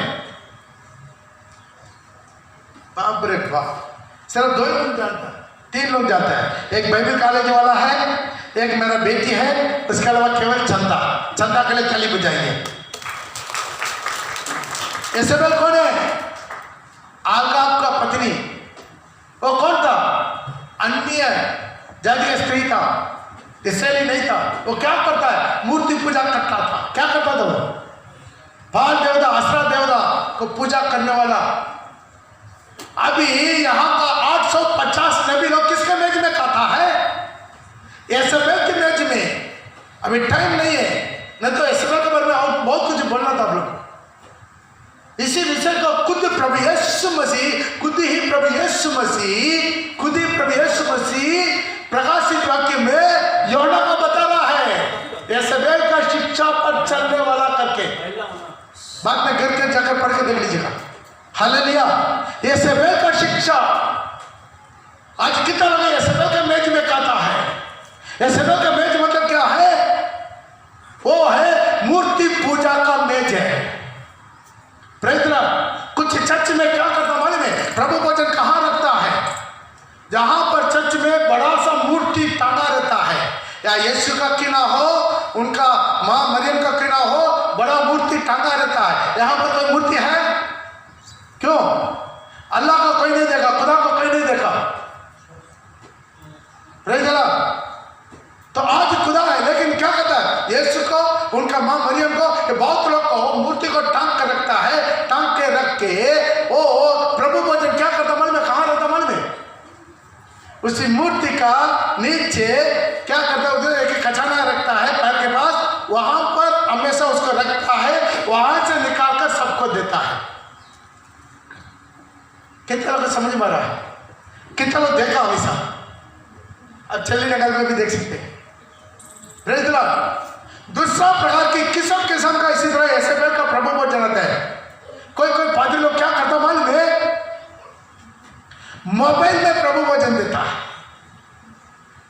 Speaker 1: बाप रे बाप, सिर्फ 2 लोग जानता, 3 लोग जानता है। एक बाइबल कॉलेज वाला है, एक मेरा बेटी है, उसके अलावा केवल चंदा के लिए ताली बजाइए। इज़ाबेल कौन है? आगाब का पत्नी। वो कौन था? अन्य जाति का स्त्री था, इसराइली नहीं था। वो क्या करता है? मूर्ति पूजा करता था। क्या करता था वो? बाल देवता, असरा देवता को पूजा करने वाला। अभी यहां का 850 नबी लोग किसके मेज में खाता है? इज़ाबेल के मेज में। अभी टाइम नहीं है, नहीं तो इज़ाबेल के बारे में और बहुत कुछ बोलना था आप लोग। इसी विषय को खुद प्रभु यीशु मसीह प्रकाशित वाक्य में यूहन्ना को बता रहा है, इज़ाबेल का शिक्षा पर चलने वाला करके। बाद में घर के जाकर पढ़ के देख लीजिएगा। हालेलुया। इज़ाबेल का शिक्षा आज कितना लोग इज़ाबेल के मेज में खाता है। इज़ाबेल का मेज मतलब क्या है? वो है मूर्ति पूजा का मेज है। जहां पर चर्च में बड़ा सा मूर्ति टांगा रहता है, या यीशु का किना हो, उनका मां मरियम का किना हो, बड़ा मूर्ति टांगा रहता है। यहां पर कोई मूर्ति है? क्यों? अल्लाह को कोई नहीं देखा, खुदा को कोई नहीं देखा। Praise the Lord. तो आज खुदा है, लेकिन क्या कहता है? यीशु को, उनका मां मरियम को, ये बहुत लोग को मूर्ति को टांग कर रखता है, टांग के रख के वो प्रभु भोजन क्या करता मालूम है? कहाँ रहता मालूम है? उसी मूर्ति का नीचे क्या करता है? उधर एक खजाना रखता है पैर के पास, वहां पर हमेशा उसको रखता है, वहां से निकाल कर सबको देता है। कितना लोग समझ में आ रहा है? कितना लोग देखा हमेशा? अब चलने नगर में भी देख सकते हैं। Praise the Lord. दूसरा प्रकार की किस्म का इसी तरह एसेबेल का प्रभु भोजन आता है। कोई पादरी लोग क्या करता मालूम है? मोबाइल में प्रभु भोजन देता है।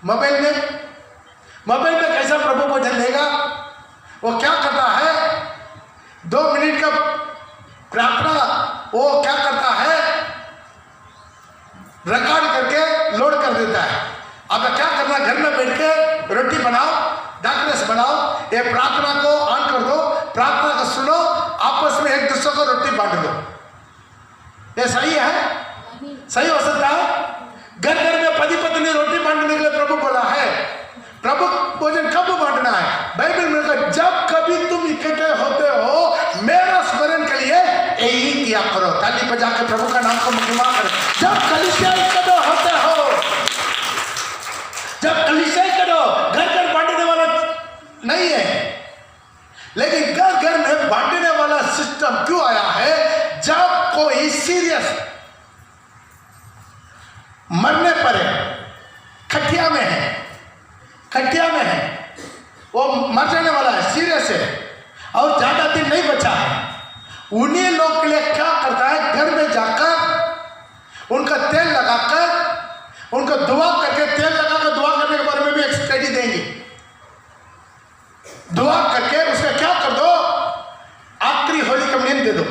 Speaker 1: मोबाइल में कैसा प्रभु भोजन देगा? वो क्या करता है? 2 मिनट का प्रार्थना वो क्या करता है? रिकॉर्ड करके लोड कर देता है। अब क्या करना? घर में बैठ के रोटी बनाओ, डार्कनेस बनाओ, ये प्रार्थना को ऑन कर दो, प्रार्थना को सुनो, आपस में एक दूसरे को रोटी बांट दो। ये सही है? सही हो सकता है? घर में पति पत्नी रोटी बांटने के लिए प्रभु बोला है। प्रभु भोजन कब बांटना है? बाइबल में कहा, जब कभी तुम इकट्ठे होते हो मेरा स्मरण के लिए यही किया करो। ताली बजा के प्रभु का नाम को महिमा करो। जब कलीसिया इकट्ठे होते हो, जब कलीसिया इकट्ठे हो, घर बांटने वाला नहीं है, लेकिन घर में बांटने वाला सिस्टम क्यों आया है? जब कोई सीरियस मरने पर है, खटिया में है, वो मर जाने वाला है, सीरियस है और ज्यादा दिन नहीं बचा है, उन्हीं लोग के लिए क्या करता है? घर में जाकर उनका तेल लगाकर, उनको दुआ करके, तेल लगाकर दुआ करने के बारे में भी एक स्टडी देंगे। दुआ करके उसका क्या कर दो? आखिरी होली कम्युनियन दे दो,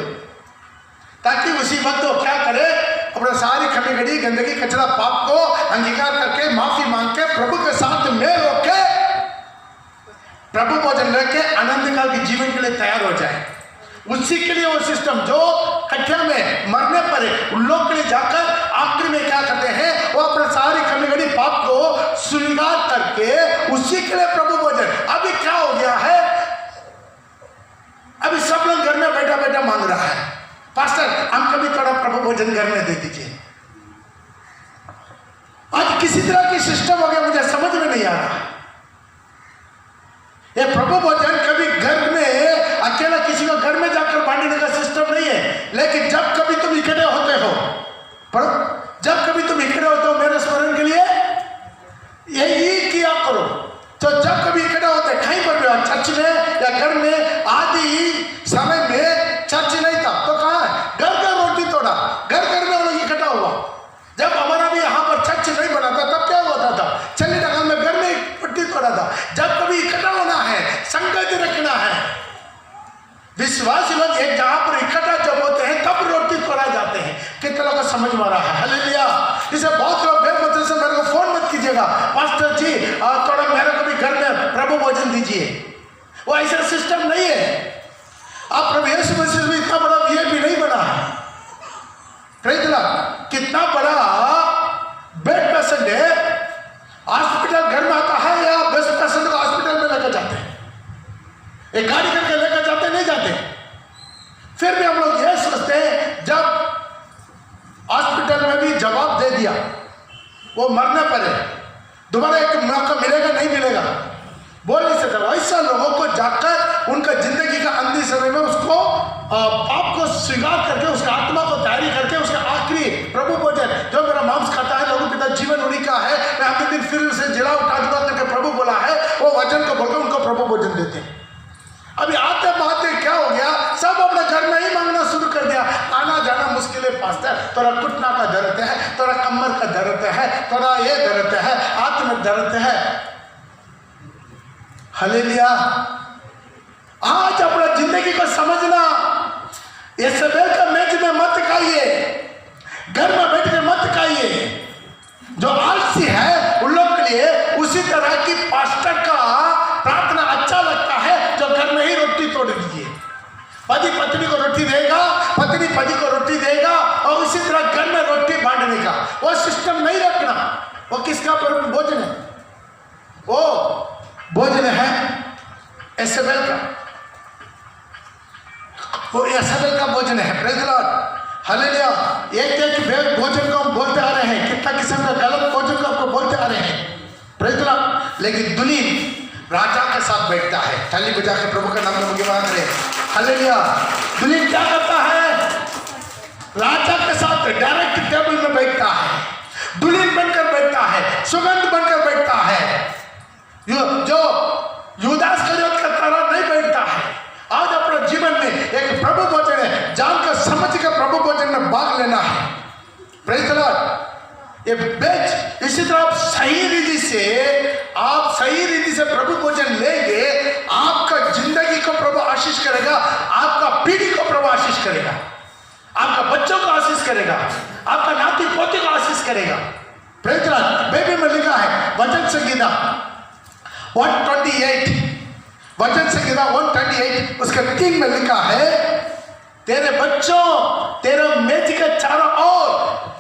Speaker 1: ताकि उसी वक्त वो क्या करे? अपना सारी खमी गड़ी गंदगी कचरा पाप को अंगीकार करके माफी मांग के प्रभु के साथ मेल होके प्रभु भोजन लेके आनंद काल के जीवन के लिए तैयार हो जाए। उसी के लिए वो सिस्टम जो कट्ठा में मरने पर है, उन लोग के लिए जाकर आखिरी में क्या करते हैं? वो अपना सारी खमी गड़ी पाप को स्वीकार करके उसी के लिए प्रभु भोजन। अभी क्या हो गया है? अभी सब लोग घर में बैठा बैठा मांग रहा है, पास्टर हम कभी थोड़ा प्रभु भोजन घर में दे दीजिए। आज किसी तरह की सिस्टम हो गया, मुझे समझ में नहीं आ रहा। ये प्रभु भोजन कभी घर में अकेला किसी को घर में जाकर बांटने का सिस्टम नहीं है, लेकिन जब कभी तुम इकट्ठे होते हो, जब कभी तुम इकट्ठे होते हो मेरे स्मरण के लिए यही किया करो। तो जब कभी इकट्ठे होते कहीं पर भी, चर्च में या घर में, आदि समय में चर्च नहीं था तो कहाँ है? घर रोटी तोड़ा, घर में लोग इकट्ठा हुआ। जब हमारा भी यहाँ पर चर्च नहीं बना था तब क्या होता था? चलने लगा में घर में रोटी तोड़ा था। जब कभी इकट्ठा होना है, संगत रखना है, विश्वासी लोग एक जगह पर इकट्ठा जब होते हैं तब रोटी तोड़ा जाते हैं। कितना लोग समझ में आ रहा है? हालेलुया। इसे बहुत लोग बेमतलब से मेरे को फोन मत कीजिएगा, पास्टर जी थोड़ा मेरे को भी घर में प्रभु भोजन दीजिए। वो ऐसा सिस्टम नहीं है। आप प्रभु यीशु मसीह में इतना बड़ा वीआईपी नहीं बना है। Praise the Lord. कितना बड़ा बेड पेशेंट है, हॉस्पिटल घर में आता है या बेस्ट पेशेंट को हॉस्पिटल में लेकर जाते हैं? एक गाड़ी करके लेकर जाते नहीं जाते? फिर भी हम लोग ये सोचते हैं जब हॉस्पिटल में भी जवाब दे दिया, वो मरने पर है, दोबारा एक मौका मिलेगा नहीं मिलेगा बोल नहीं सकता। ऐसा लोगों को जाकर उनका जिंदगी का अंतिम समय में उसको पाप को स्वीकार करके, उसका आत्मा को तैयारी करके, उसका आखिरी प्रभु भोजन जो मेरा मांस खाता है, लघु पिता जीवन उन्हीं का है, मैं अंतिम दिन फिर उसे जिला उठा दूंगा करके प्रभु बोला है, वो वचन को बोलकर उनको प्रभु भोजन देते हैं। अभी आते बातें क्या हो गया? सब अपने घर में ही मांगना शुरू कर दिया। आना जाना मुश्किल है पास्टर, थोड़ा घुटना का दर्द है, थोड़ा कमर का दर्द है, थोड़ा ये दर्द है, हाथ में दर्द है। हालेलुया। आज अपना जिंदगी को समझना, ये सबेल का मेज में मत खाइए, घर में बैठ के मत खाइए, जो आलसी है उन लोग के लिए उसी तरह की पास्टर का प्रार्थना अच्छा लगता है जो घर में ही रोटी तोड़ दीजिए। पति पत्नी को रोटी देगा, पत्नी पति को रोटी देगा और उसी तरह घर में रोटी बांटने का वो सिस्टम नहीं रखना। वो किसका भोजन है? वो भोजन है एसेबेल का, वो एसेबेल का भोजन है। Praise the Lord, hallelujah. एक भोजन को हम बोलते आ रहे हैं, कितना किस्म का गलत भोजन को आपको बोलते आ रहे हैं। Praise the Lord. लेकिन दुल्हन राजा के साथ बैठता है। ताली बजा के प्रभु का नाम में महिमा करें। हालेलुया। दुल्हन क्या करता है? राजा के साथ डायरेक्ट टेबल में बैठता है, दुल्हन बनकर बैठता है, सुगंध बनकर बैठता है। जो यूदास इस्करियोत का तरह नहीं बैठता है। आज अपने जीवन में एक प्रभु भोजन है, जानकर समझ कर प्रभु भोजन में भाग लेना है। Praise the Lord. ये बेच इसी तरह आप सही रीति से प्रभु भोजन लेंगे, आपका जिंदगी को प्रभु आशीष करेगा, आपका पीढ़ी को प्रभु आशीष करेगा, आपका बच्चों को आशीष करेगा, आपका नाती पोती को आशीष करेगा। Praise the Lord. बाइबल में लिखा है वचन संहिता 128, वचन संहिता 128 उसके 3 में लिखा है, तेरे बच्चों तेरे मेज के चारों ओर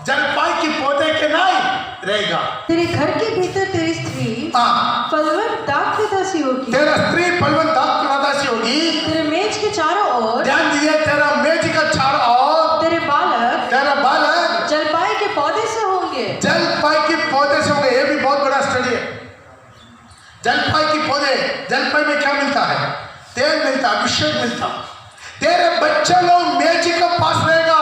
Speaker 1: जलपाई की पौधे के नहीं रहेगा।
Speaker 2: तेरे घर के भीतर तेरी स्त्री फलवंत दाखलतासी होगी।
Speaker 1: तेरा स्त्री फलवंत दाखलतासी होगी।
Speaker 2: तेरे मेज के चारों ओर,
Speaker 1: ध्यान दीजिए, तेरा मेज के चारों ओर
Speaker 2: तेरे बालक जलपाई के पौधे से होंगे।
Speaker 1: जलपाई के पौधे से होंगे। ये भी बहुत बड़ा स्टडी है। जलपाई की पौधे, जलपाई में क्या मिलता है? तेल मिलता, अभिषेक मिलता। तेरे बच्चे लोग मेज के पास रहेगा,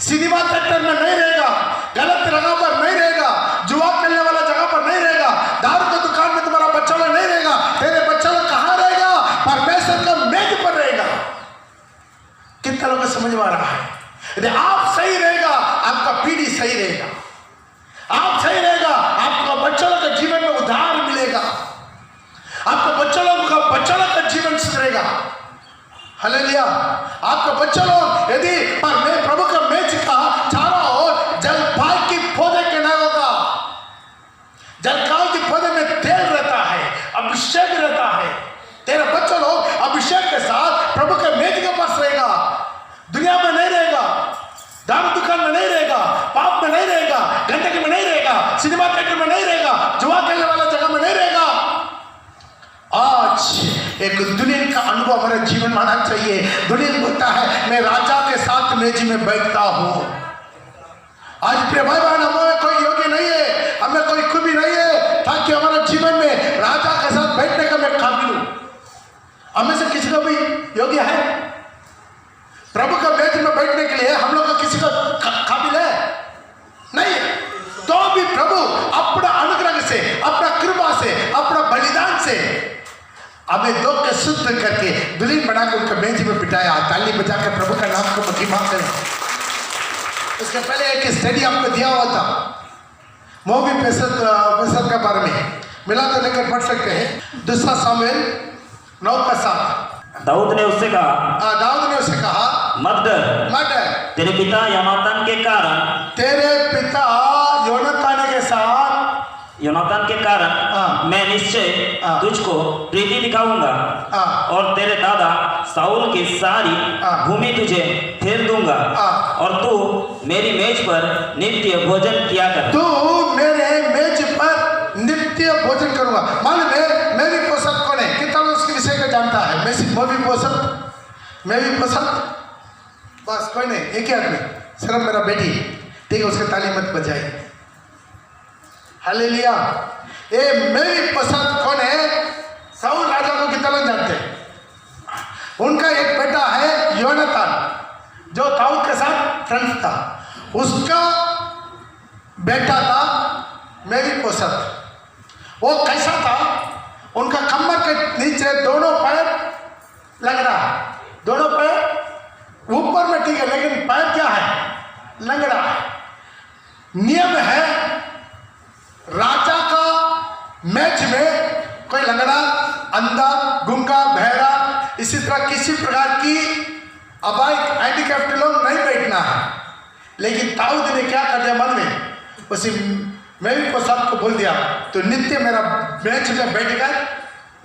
Speaker 1: सिनेमा थिएटर में नहीं रहेगा, गलत जगह पर नहीं रहेगा, जुआ खेलने वाला जगह पर नहीं रहेगा, दारू की दुकान में तुम्हारा बच्चा लोग नहीं रहेगा। तेरे बच्चा लोग कहाँ रहेगा? परमेश्वर का मेज पर रहेगा। कितना लोगों को समझ में आ रहा है? यदि आप सही रहेगा, आपका पीढ़ी सही रहेगा। आप सही रहेगा, आपका बच्चा लोग का जीवन में उद्धार मिलेगा, आपका बच्चा लोग का जीवन सुधरेगा। हालेलुया। आपका बच्चा लोग यदि मैं प्रभु का मेज का चारों ओर जलपाई की पौधे के ना होगा, जलपाई की पौधे में तेल रहता है, अभिषेक रहता है। तेरा बच्चा लोग अभिषेक के साथ प्रभु के मेज के पास रहेगा, दुनिया में नहीं रहेगा, दारू दुकान में नहीं रहेगा, पाप में नहीं रहेगा, गंदगी में नहीं रहेगा, सिनेमा थिएटर में नहीं रहेगा, जुआ खेलने वाला जगह में नहीं रहेगा। आज एक दुल्हन का अनुभव हमारे जीवन में आना चाहिए। दुल्हन बोलता है मैं राजा के साथ मेज में बैठता हूं। आज प्रिय भाई बहन, हमें कोई योग्य नहीं है, हमें कोई खूबी नहीं है ताकि हमारे जीवन में राजा के साथ बैठने का मैं काबिल हूं। हमें से किसी को भी योग्य है प्रभु का मेज में बैठने के लिए? हम लोग का किसी को काबिल है? नहीं। तो भी प्रभु अपना अनुग्रह से, अपना कृपा से, अपना बलिदान से हमें दो के शुद्ध करके दुल्हन बनाकर उनका मेज में बिठाया। ताली बजाकर प्रभु का नाम को महिमा करें। उसके पहले एक स्टडी आपको दिया हुआ था मोवी पेसत के बारे में, मिला तो लेकर पढ़ सकते हैं। 2 सामुएल 9:7।
Speaker 3: दाऊद ने उससे कहा मत डर, तेरे पिता योनातान के कारण मैं निश्चय तुझको प्रीति दिखाऊंगा और तेरे दादा साउल की सारी भूमि तुझे फेर दूंगा और तू मेरी मेज पर नित्य भोजन किया कर। तू मेरे मेज पर नित्य भोजन करूंगा। मालूम है मेरी पोषक कौन है? कितना लोग उसके विषय को जानता है? मेरी पोषक बस कोई नहीं, एक ही आदमी, सिर्फ मेरा बेटी। ठीक है, उसके ताली मत बजाइए। हालेलुया। ये मेरी पसंद कौन है? साउल राजा को कितना लोग जानते हैं? उनका एक बेटा है योनातान जो दाऊद के साथ फ्रेंड था। उसका बेटा था मेरी पसंद। वो कैसा था? उनका कमर के नीचे दोनों पैर लग रहा है, दोनों पैर ऊपर में ठीक है, लेकिन पैर क्या है? लंगड़ा है। नियम है राजा का मेज में कोई लंगड़ा, अंधा, गुंगा, बहरा, इसी तरह किसी प्रकार की अबाइक हैंडीकैप्ड लोग नहीं बैठना है। लेकिन दाऊद ने क्या कर दिया? मन में उसी मैं भी प्रसाद को बोल दिया तो नित्य मेरा बेंच में बैठकर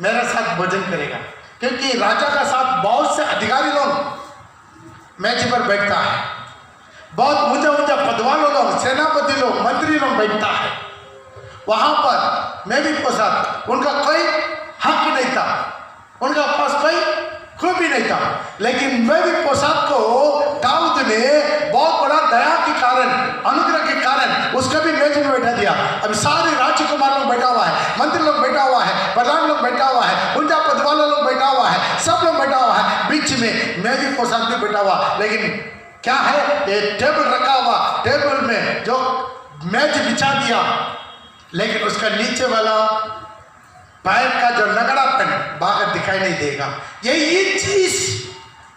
Speaker 3: मेरे साथ भोजन करेगा, क्योंकि राजा का साथ बहुत से अधिकारी लोग मेज पर बैठता है, बहुत ऊंचा ऊंचा पद वाले लोग, सेनापति लोग, मंत्री लोग बैठता है। वहां पर मैं भी प्रसाद, उनका कोई हक नहीं था, उनका पास कोई भी नहीं था, लेकिन मैं भी प्रसाद को दाऊद ने बहुत बड़ा दया के कारण, अनुग्रह के कारण उसका भी मेज में बैठा दिया। अभी सारे राजकुमार लोग बैठा हुआ है, मंत्री लोग बैठा हुआ है, प्रधान लोग बैठा हुआ है, उनका पद वाला लोग बैठा हुआ है, सब लोग बैठा हुआ है, बीच में मैं भी प्रसाद भी बैठा हुआ। लेकिन क्या है, ये टेबल रखा हुआ, टेबल में जो मेज बिछा दिया, लेकिन उसका नीचे वाला पैर का जो लगड़ापन बाहर दिखाई नहीं देगा। यही चीज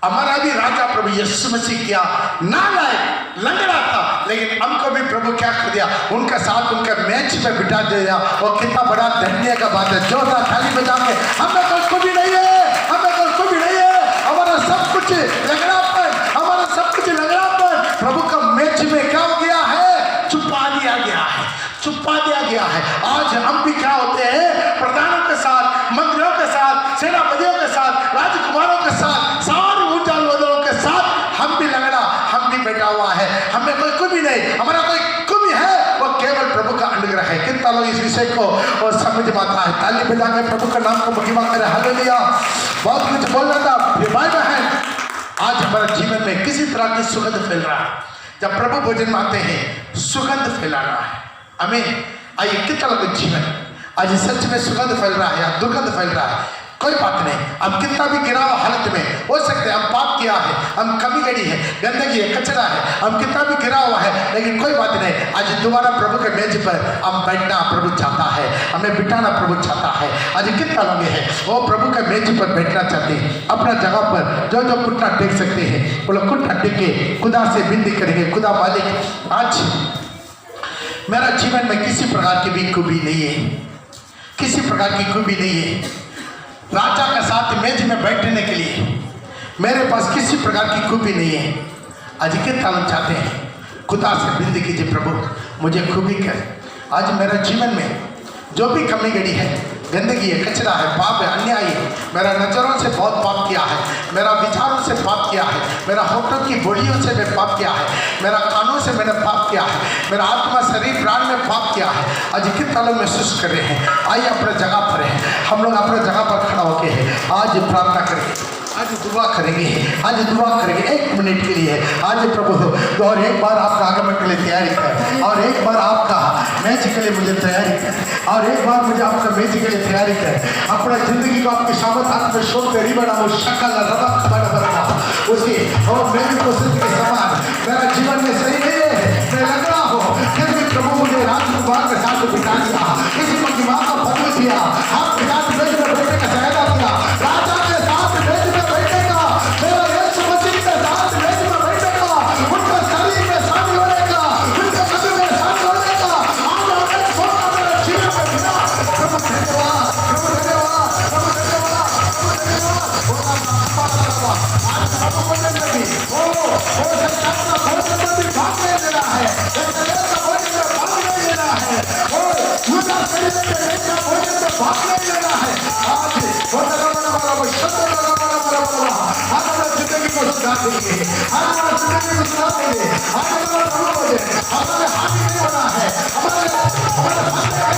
Speaker 3: हमारा भी राजा प्रभु यीशु मसीह किया, नालायक लंगड़ा था, लेकिन हमको भी प्रभु क्या कर दिया, उनका साथ उनका मेज पे बिठा दिया। और कितना बड़ा धन्य का बात है। जोरदार थाली बजा के, हमें कोई भी नहीं है, हमें कोई भी नहीं है, हमारा सब कुछ लगड़ापन, हमारा सब कुछ लगड़ापन प्रभु का मेज में क्या हो गया है, छुपा दिया गया है, छुपा दिया गया है। आज हम भी क्या होते हैं, प्रधानों के साथ, मंत्रियों के साथ, सेनापतियों के साथ, राजकुमारों के साथ, सारे ऊंचा लोगों के साथ हम भी लगड़ा, हम भी बैठा हुआ है। हमें कोई कमी नहीं, हमारा कोई कमी है वो केवल प्रभु का अनुग्रह है। कितना लोग इस विषय को और समझ पाता है। ताली बजा के प्रभु का नाम को महिमा करे, हालेलुया। बहुत कुछ बोल रहा था भाई बहन, आज हमारे जीवन में किसी तरह की सुगंध फैल रहा है। जब प्रभु भोजन में आते हैं, सुगंध फैलाना है हमें। आइए, कितना लोग जीवन आज सच में सुगंध फैल रहा है या दुर्गंध फैल रहा है, कोई बात नहीं। हम कितना भी गिरा हुआ हालत में हो सकते हैं, हम पाप किया है, हम कमी गड़ी है, गंदगी है, कचरा है, हम कितना भी गिरा हुआ है, लेकिन कोई बात नहीं। आज दोबारा प्रभु के मेज पर हम बैठना प्रभु चाहता है, हमें बिठाना प्रभु चाहता है। आज कितना लोग हैं वो प्रभु के मेज पर बैठना चाहते हैं। अपना जगह पर जो जो घुटना टेक सकते हैं वो लोग घुटना टेक के खुदा से विनती करेंगे, खुदा मालिक आज मेरा जीवन में किसी प्रकार की भी खूबी नहीं है, किसी प्रकार की खूबी नहीं है। राजा के साथ मेज में बैठने के लिए मेरे पास किसी प्रकार की खूबी नहीं है। आज के तालब चाहते हैं, खुदा से विनती कीजिए, प्रभु मुझे खूबी कर। आज मेरा जीवन में जो भी कमी गड़ी है, गंदगी है, कचरा है, पाप है, अन्याय है, मेरा नज़रों से बहुत पाप किया है, मेरा विचारों से पाप किया है, मेरा होठों की बोलियों से मैं पाप किया है, मेरा कानों से मैंने पाप किया है, मेरा आत्मा शरीर प्राण में पाप किया है। आज कितना लोग महसूस कर रहे हैं। आइए अपने जगह पर हैं, हम लोग अपने जगह पर खड़ा होके हैं, आज प्रार्थना करेंगे, आज दुआ करेंगे, आज दुआ करेंगे 1 मिनट के लिए। आज प्रभु और एक बार आपका आगमन के लिए तैयारी कर, और एक बार आपका मैच के लिए मुझे तैयारी कर, और एक बार मुझे आपका मैच के लिए तैयारी कर। अपना जिंदगी को आपकी शामत हाथ में छोड़ कर रिबड़ा वो शक्ल रबक बड़ा उसकी और मेरी कोशिश के समान मेरा जीवन में सही नहीं है, मैं लग रहा हो फिर भी प्रभु मुझे राजकुमार के साथ बिठा दिया, किसी को दिमाग का फल दिया, आप पिता मेज में बैठने का सहायता किया, राजा के साथ मेज में बैठने का, मेरा यीशु मसीह के साथ मेज में बैठने का, उनका शरीर में शामिल होने का, उनके कदम में शामिल होने का आज हमें मौका मेरे जीवन में मिला। प्रभु धन्यवाद, प्रभु धन्यवाद, प्रभु धन्यवाद, प्रभु धन्यवाद। आज प्रभु भोजन में भी संसार का भोजन में भी भाग नहीं लेना है, शरीर का भोजन में भाग नहीं लेना है, और दूसरा शरीर के पेट का भोजन में भाग नहीं लेना है। आज भोजन बड़ा शब्द आज हमारा जिंदगी को सुधार देंगे, आज हमारा जिंदगी को सुधार देंगे, आज हमारा प्रभु भोजन हमारे हाथ में नहीं बना है, हमारे हाथ में नहीं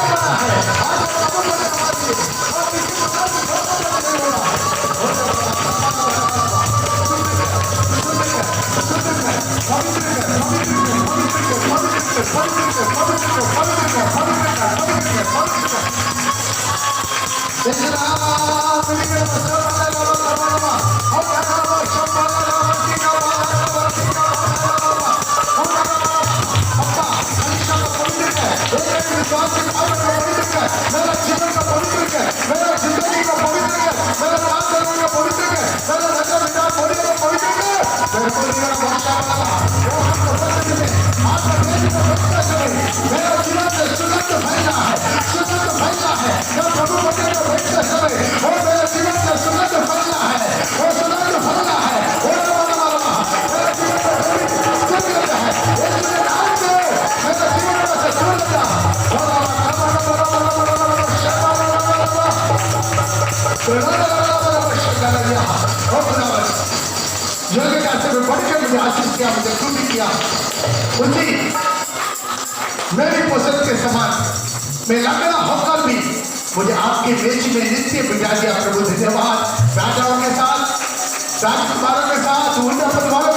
Speaker 3: बना है। आज प्रभु भोजन हमारी और किसी प्रकार की भोजन नहीं होना मेरा जीवन का पवित्र है, मेरा जिंदगी का पवित्र है, मेरा काम करने का पवित्र है, मेरा नजर विचार बोलने का पवित्र है। मेरे को मेरा भाषा वाला वो हमको बदल दे, आपका मेरे को बदलना चाहिए। मेरा जीवन से सुगंध फैला है, सुगंध फैला है, मैं प्रभु बने को बैठते समय और मेरे जीवन से सुगंध फैला है, वो सुगंध फैला है, वो वाला मेरा जीवन का सुगंध है, इसलिए आज मेरे जीवन में से सुगंध से भी बढ़कर मुझे आशीष किया, मुझे स्तुति किया। उसी मेरी पसंद के समान मैं लंगड़ा होकर भी मुझे आपके बेच में नित्य बिठा दिया। प्रभु धन्यवाद। राजाओं के साथ, राजकुमारों के साथ, उन्नत परिवारों